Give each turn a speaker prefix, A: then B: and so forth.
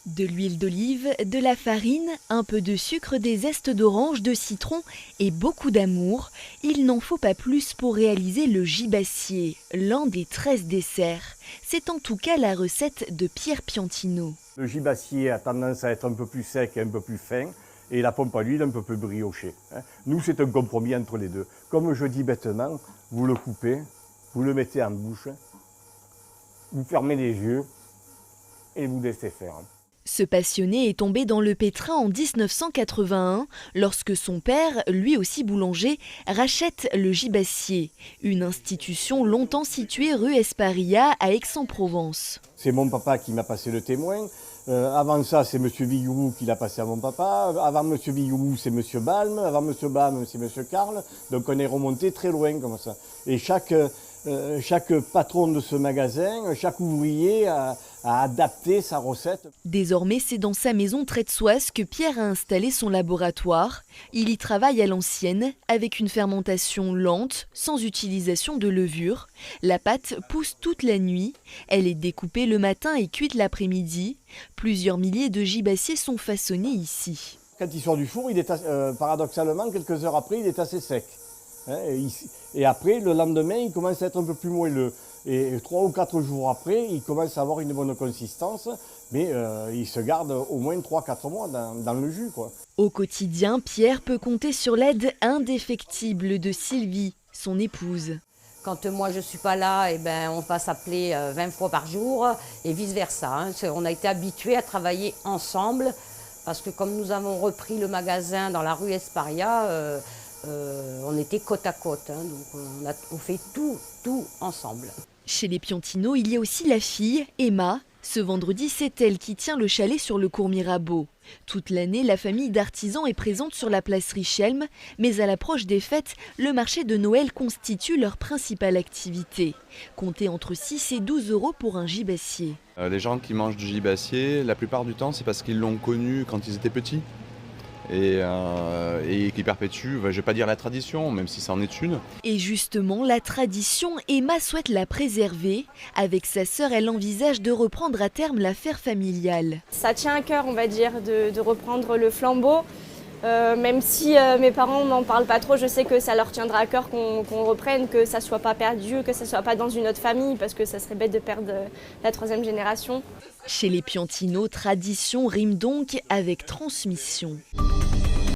A: De l'huile d'olive, de la farine, un peu de sucre, des zestes d'orange, de citron et beaucoup d'amour. Il n'en faut pas plus pour réaliser le gibassier, l'un des 13 desserts. C'est en tout cas la recette de Pierre Piantino.
B: Le gibassier a tendance à être un peu plus sec et un peu plus fin, et la pompe à l'huile un peu plus briochée. Nous, c'est un compromis entre les deux. Comme je dis bêtement, vous le coupez, vous le mettez en bouche, vous fermez les yeux et vous laissez faire.
A: Ce passionné est tombé dans le pétrin en 1981 lorsque son père, lui aussi boulanger, rachète le gibassier, une institution longtemps située rue Esparia à Aix-en-Provence.
B: C'est mon papa qui m'a passé le témoin. Avant ça, c'est M. Vigourou qui l'a passé à mon papa. Avant M. Vigourou, c'est M. Balme. Avant M. Balme, c'est M. Carle. Donc on est remonté très loin comme ça. Et chaque patron de ce magasin, chaque ouvrier a adapté sa recette.
A: Désormais, c'est dans sa maison tretsoise que Pierre a installé son laboratoire. Il y travaille à l'ancienne, avec une fermentation lente, sans utilisation de levure. La pâte pousse toute la nuit. Elle est découpée le matin et cuite l'après-midi. Plusieurs milliers de gibassiers sont façonnés ici.
B: Quand il sort du four, il est paradoxalement, quelques heures après, il est assez sec. Et après, le lendemain, il commence à être un peu plus moelleux. Et 3 ou 4 jours après, il commence à avoir une bonne consistance, mais il se garde au moins 3-4 mois dans le jus, quoi.
A: Au quotidien, Pierre peut compter sur l'aide indéfectible de Sylvie, son épouse.
C: Quand moi je ne suis pas là, on va s'appeler 20 fois par jour et vice-versa. On a été habitués à travailler ensemble parce que comme nous avons repris le magasin dans la rue Esparia, on était côte à côte, donc on fait tout ensemble.
A: Chez les Piantino, il y a aussi la fille, Emma. Ce vendredi, c'est elle qui tient le chalet sur le cours Mirabeau. Toute l'année, la famille d'artisans est présente sur la place Richelme, mais à l'approche des fêtes, le marché de Noël constitue leur principale activité. Comptez entre 6 et 12 euros pour un gibassier.
D: Les gens qui mangent du gibassier, la plupart du temps, c'est parce qu'ils l'ont connu quand ils étaient petits. Et qui perpétue, je ne vais pas dire la tradition, même si c'en est une.
A: Et justement, la tradition, Emma souhaite la préserver. Avec sa sœur, elle envisage de reprendre à terme l'affaire familiale.
E: Ça tient à cœur, on va dire, de reprendre le flambeau. Même si mes parents n'en parlent pas trop, je sais que ça leur tiendra à cœur qu'on reprenne, que ça ne soit pas perdu, que ça ne soit pas dans une autre famille, parce que ça serait bête de perdre la 3e génération.
A: Chez les Piantino, tradition rime donc avec transmission.